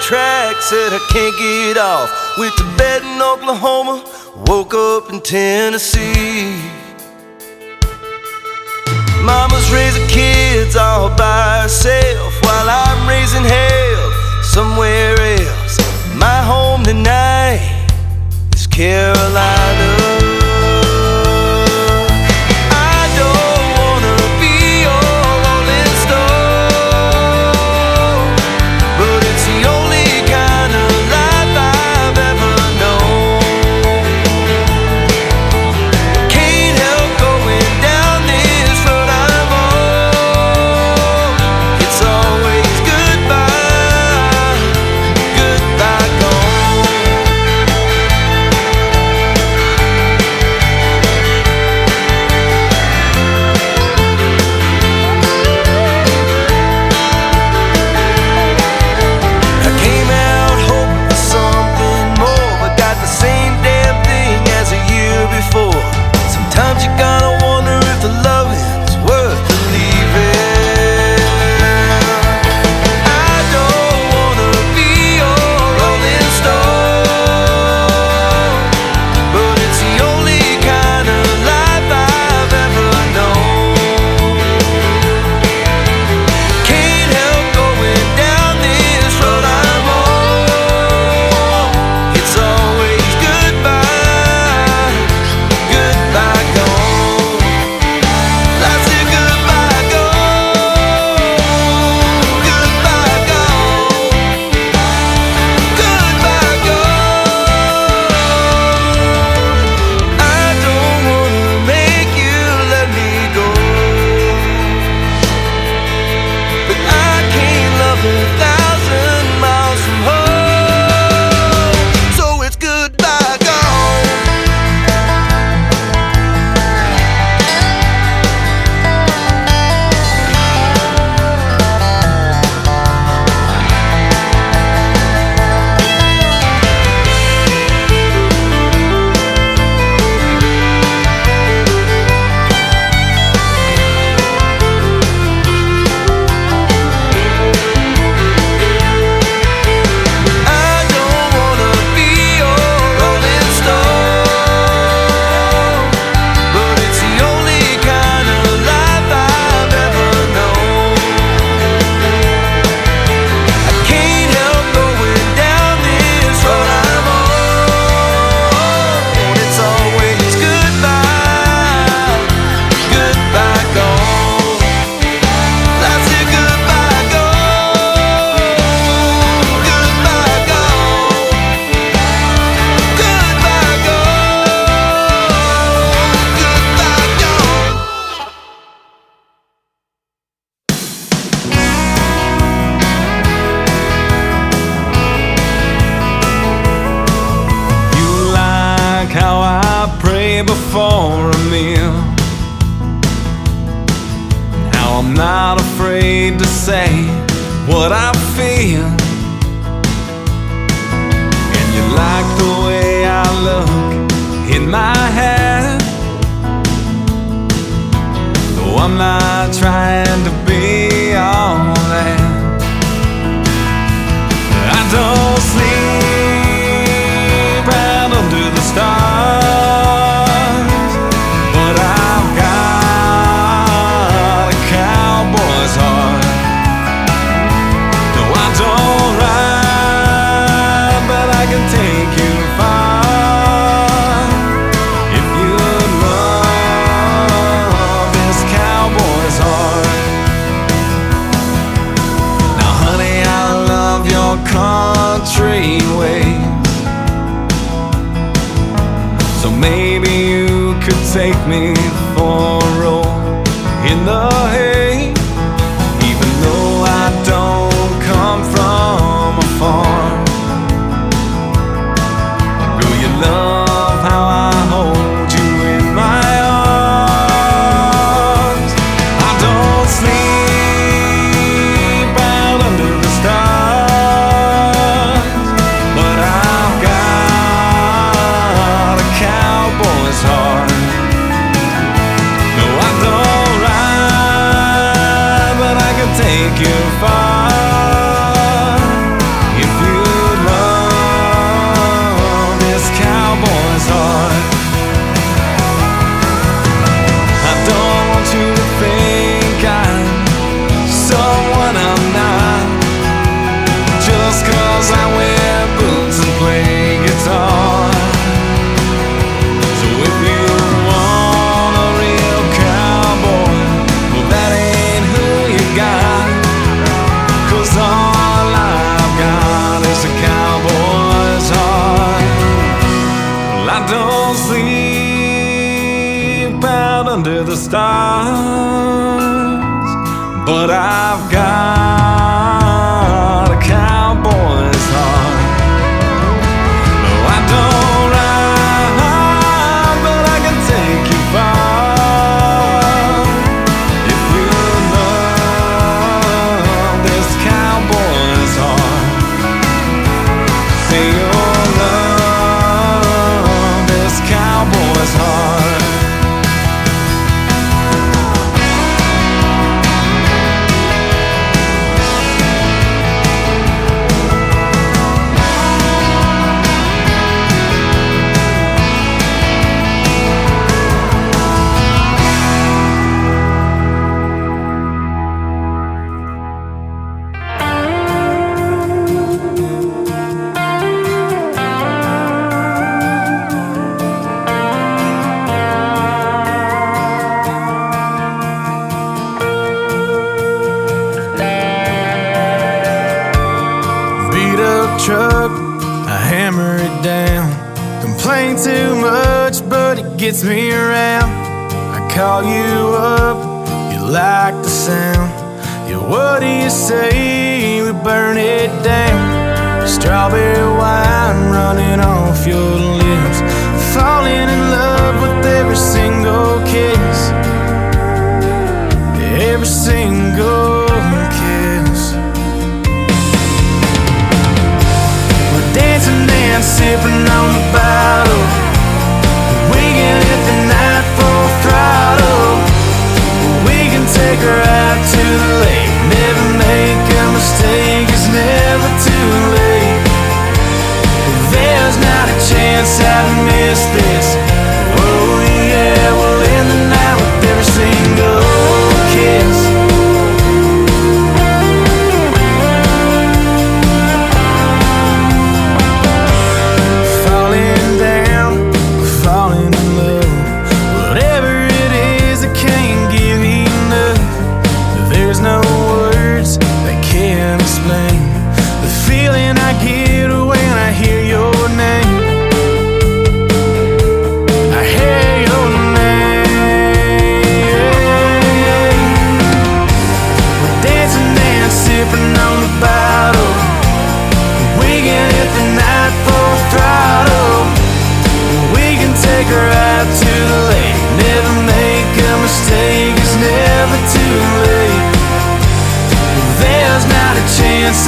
track, said I can't get off. Went to bed in Oklahoma, woke up in Tennessee. Mama's raising kids all by herself, while I'm raising hell somewhere else. My home tonight is Carolina. Before a meal, how I'm not afraid to say what I feel, and you like the way I look in my head, though I'm not trying to be all that. I don't sleep right under the stars, country ways. So maybe you could take me for a roll in the hay, even though I don't come from a farm. Do you love how I hold you in my arms? I don't sleep out under the stars, but I've got a cowboy's heart. No, I don't ride under the stars, but I've got a cowboy's heart. No, I don't ride, but I can take you far if you love this cowboy's heart. Say you'll love this cowboy's heart. Truck, I hammer it down. Complain too much, but it gets me around. I call you up, you like the sound. Yeah, what do you say we burn it down? Strawberry wine running off your lips, falling in love with every single kiss, every single kiss. Dancing and sipping on the bottle, we can hit the night full throttle. We can take her out to the lake. Never make a mistake, it's never too late. There's not a chance I'd miss this. Oh yeah, we'll end the night with every single kiss.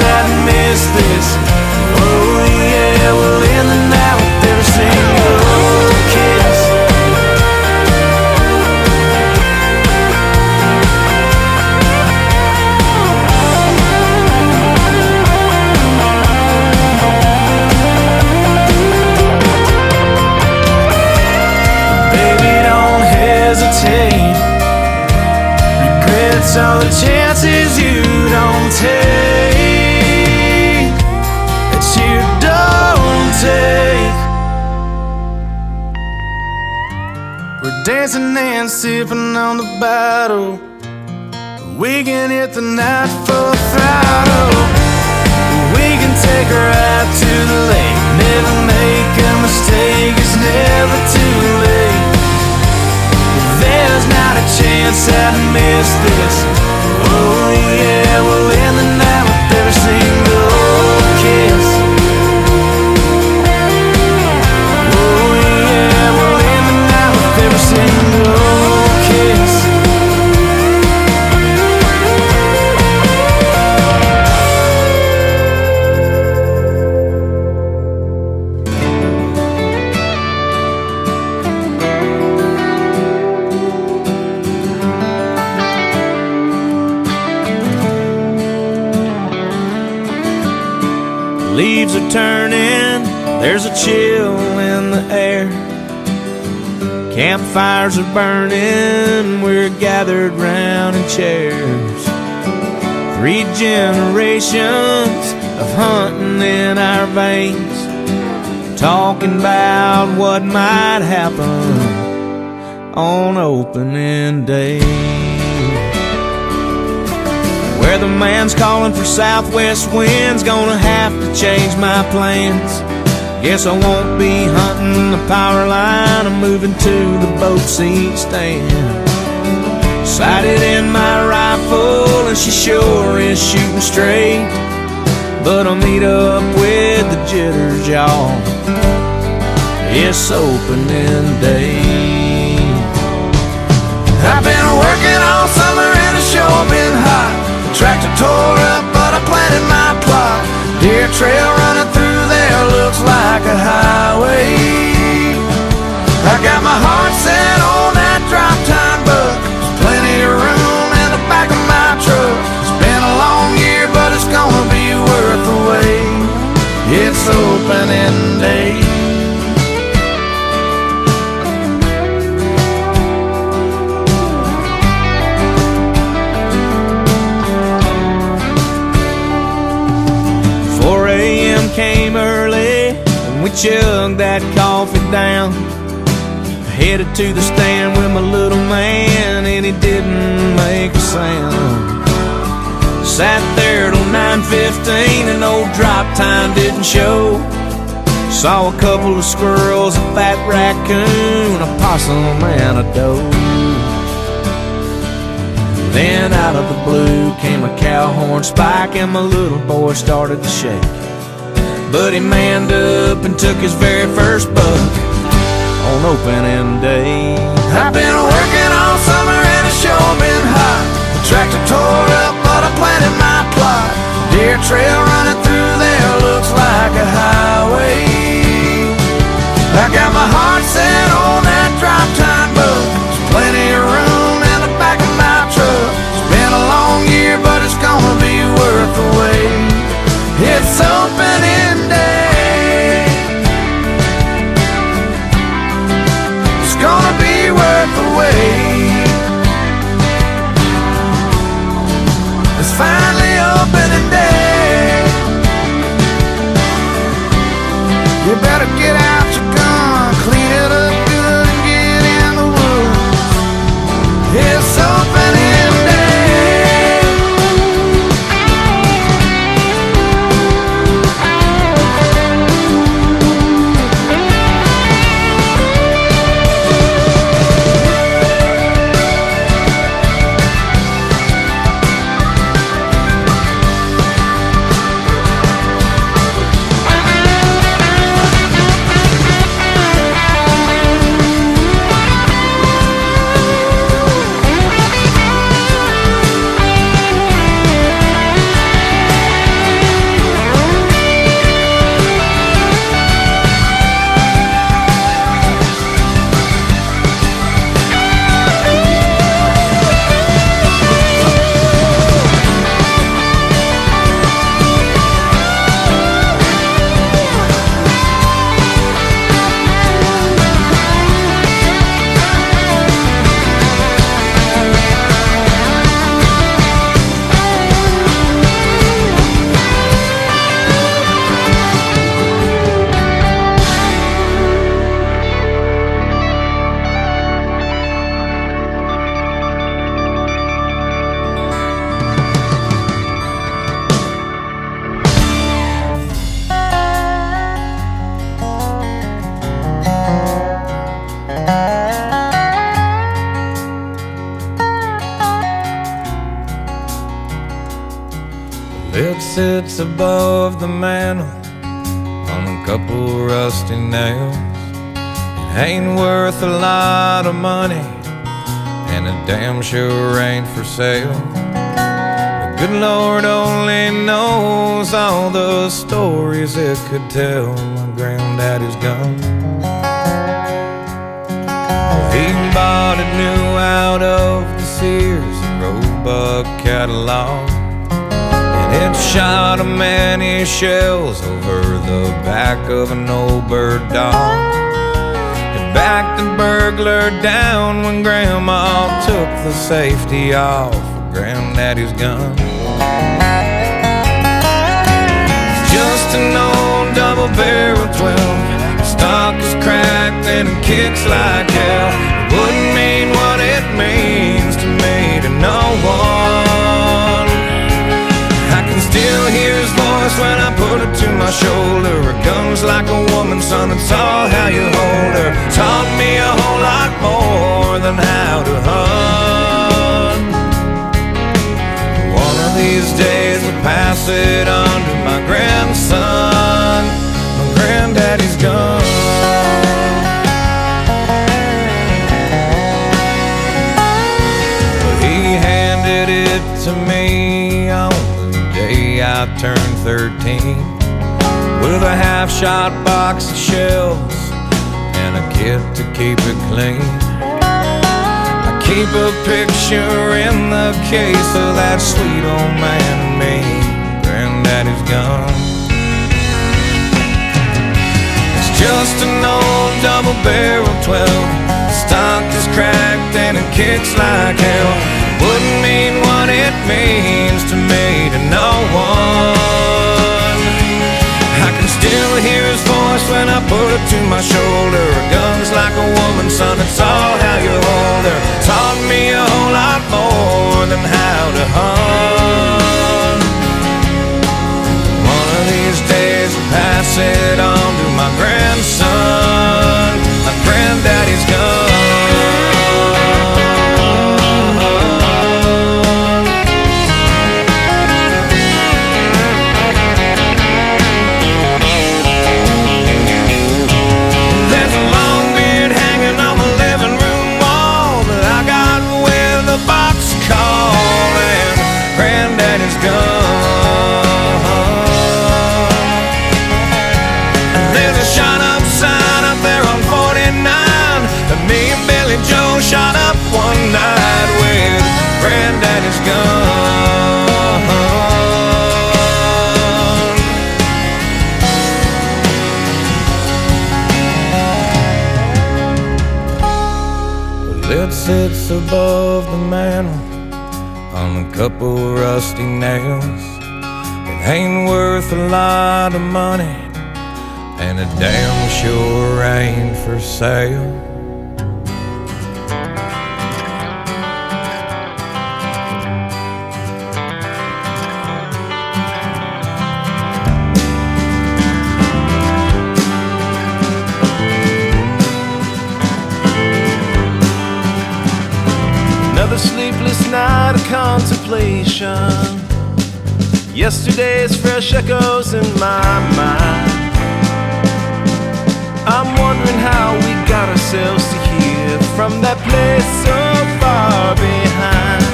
I'd miss this. Oh yeah, we'll end the night with every single kiss. Baby, don't hesitate. Regrets all the chances you don't take. We're dancing and sipping on the bottle. We can hit the night full throttle. We can take her out to the lake. Never make a mistake, it's never too late. There's not a chance I'd miss this. Oh yeah, we'll end the night with every single kiss. Leaves are turning, there's a chill in the air. Campfires are burning, we're gathered round in chairs. 3 generations of hunting in our veins, talking about what might happen on opening day. Weatherman's calling for southwest winds, gonna have to change my plans. Guess I won't be hunting the power line, I'm moving to the boat seat stand. Sighted in my rifle and she sure is shooting straight, but I'll meet up with the jitters, y'all. It's opening day. I've been working all summer and it's sure been hot. The tractor tore up, but I planted my plot. Deer trail running through there looks like a highway. I got my heart set on that drop time buck. There's plenty of room in the back of my truck. It's been a long year, but it's gonna be worth the wait. It's opening day. 4 a.m. came early and we chugged that coffee down. Headed to the stand with my little man and he didn't make a sound. Sat there till 9:15 and no drop time didn't show. Saw a couple of squirrels, a fat raccoon, a possum and a doe. Then out of the blue came a cow horn spike and my little boy started to shake. But he manned up and took his very first buck on opening day. I've been working all summer and it's sure been hot. The tractor tore up, but I planted my plot. Deer trail running through there looks like a highway. I got my heart set on that drop time buck. There's plenty of room in the back of my truck. It's been a long year, but it's gonna be worth the wait. It's opening day. It's gonna be worth the wait. It's finally opening day. You better get out your gun, clean it up good and get in the woods. It's opening day. It sits above the mantle on a couple rusty nails. It ain't worth a lot of money, and it damn sure ain't for sale. The good Lord only knows all the stories it could tell. My granddaddy's gun, he bought it new out of the Sears and Roebuck catalog. It shot a many shells over the back of an old bird dog. It backed the burglar down when Grandma took the safety off of Granddaddy's gun. It's just an old double-barrel 12. Stock is cracked and it kicks like hell. It wouldn't mean what it means to me to no one. I can still hear his voice when I put it to my shoulder. A gun's like a woman, son, it's all how you hold her. Taught me a whole lot more than how to hunt. pass it on to my grandson. My granddaddy's gone. But he handed it to me on the day I turned 13, with a half-shot box of shells and a kit to keep it clean. I keep a picture in the case of that sweet old man and me. Granddaddy's gone. It's just an old double-barrel 12. The stock is cracked and it kicks like hell. Wouldn't mean what it means to me to no one. I can still hear his voice when I put it to my shoulder. A gun's like a woman, son, it's all how you hold her. Taught me a whole lot more than how to hunt. One of these days I'll pass it on to my grandson. My granddaddy's gone. Shot up one night with Granddaddy's gun. Well, it sits above the mantel on a couple rusty nails. It ain't worth a lot of money, and it damn sure ain't for sale. Sleepless night of contemplation. Yesterday's fresh echoes in my mind. I'm wondering how we got ourselves to here, from that place so far behind.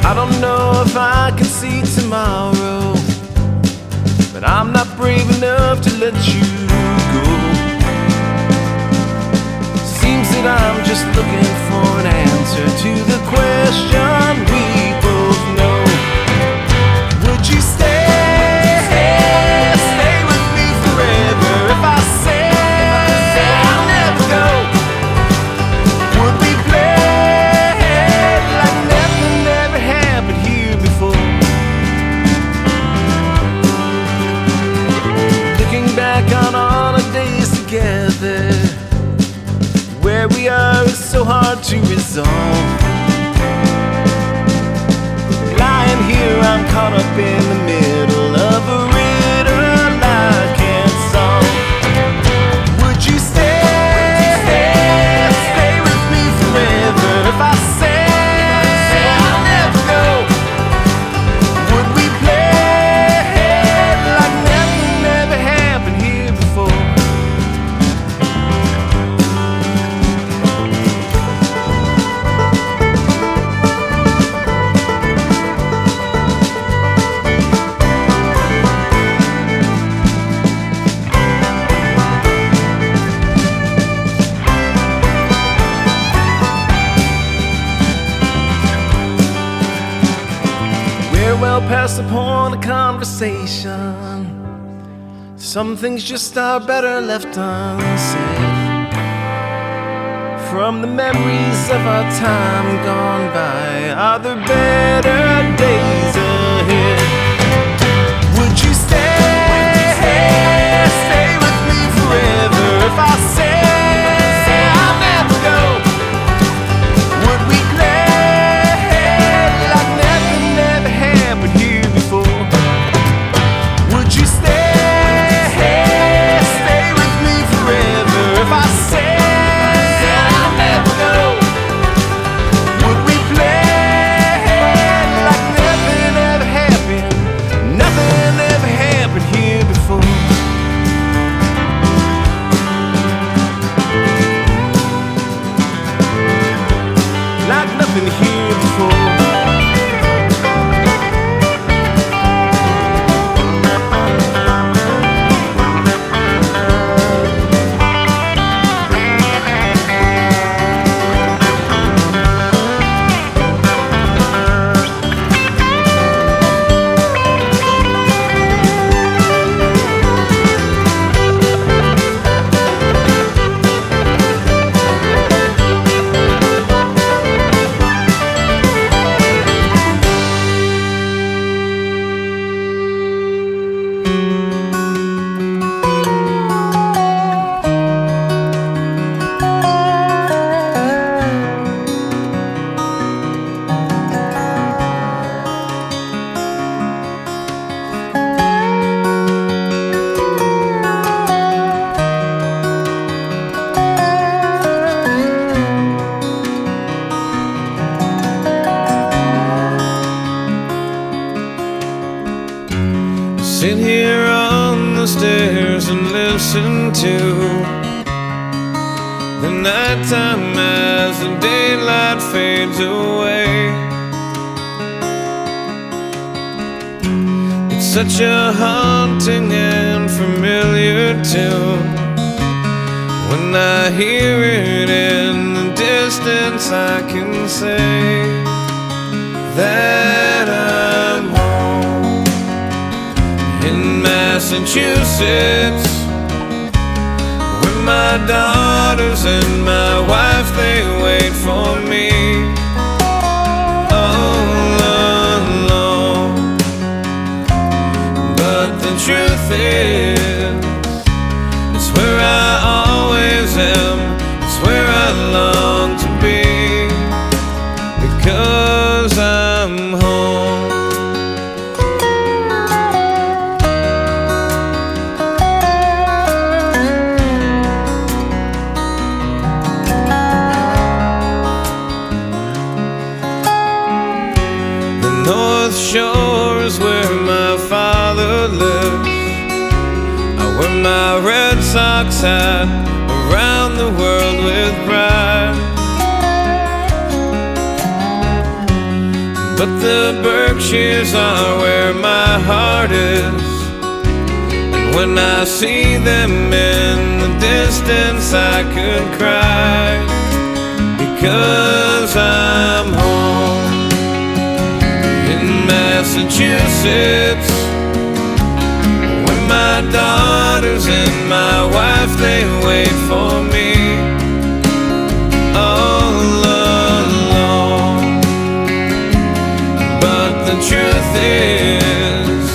I don't know if I can see tomorrow, but I'm not brave enough to let you go. Seems that I'm just looking for an answer to the question we both know. Would you stay with me forever if I say I'll never go? Would we play like nothing ever happened here before? Looking back on all our days together, where we are is so hard to resolve. Lying here, I'm caught up in the middle of a riddle I can't solve. Would you stay with me forever if I say I'll never go? Would we play like nothing ever happened here before? Well past the point of conversation. Some things just are better left unsaid. From the memories of our time gone by, are there better days ahead? Would you stay with me forever if I say I'll never go? Would we play like nothing ever happened here before? Would you stay with me forever if I say I'll never go? Would we play sit here on the stairs and listen to the nighttime as the daylight fades away. It's such a haunting and familiar tune. When I hear it in the distance, I can say that I'm home in Massachusetts, where my daughters and my wife, they wait for me all alone. But the truth is, it's where I always am, it's where I long to be, because I'm home. The North Shore is where my father lives. I wear my Red Sox hat around the world with pride. But the Berkshires are where my heart is, and when I see them in the distance, I could cry, because I'm home in Massachusetts, where my daughters and my wife, they wait for me all alone. But the truth is,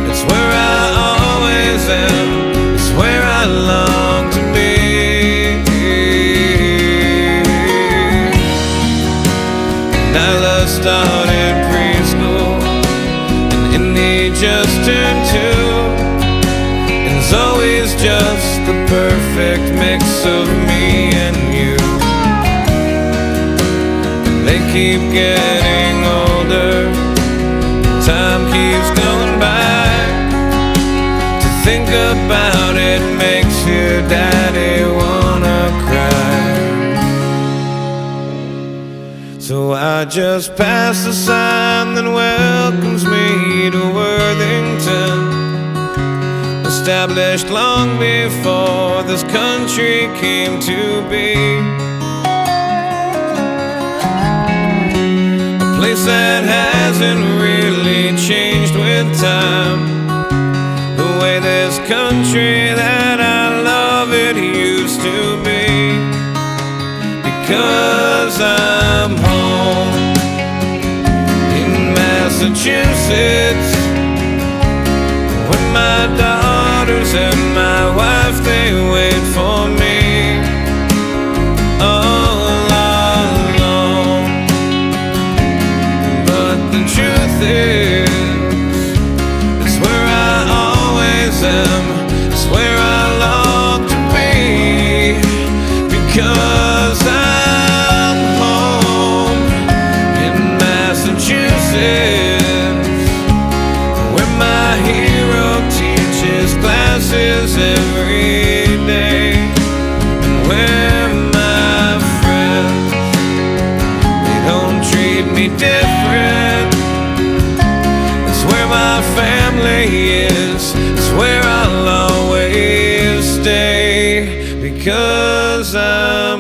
it's where I always am, it's where I long to be. Nyla started preschool, and Indy just turned 2, and Zoe's just the perfect mix of me and you. And they keep getting older, time keeps going by. To think about it makes your daddy wanna cry. So I just passed the sign that welcomes me to Worthington, established long before this country came to be. A place that hasn't really changed with time, the way this country that I love it used to be, because I'm home in Massachusetts, where my daughters and my wife, they wait for me all alone. But the truth is, it's where I always am, it's where I long to be, because I'm home in Massachusetts, where my hero teaches classes every day, and where my friends, they don't treat me different. It's where my family is, it's where I'll always stay, because I'm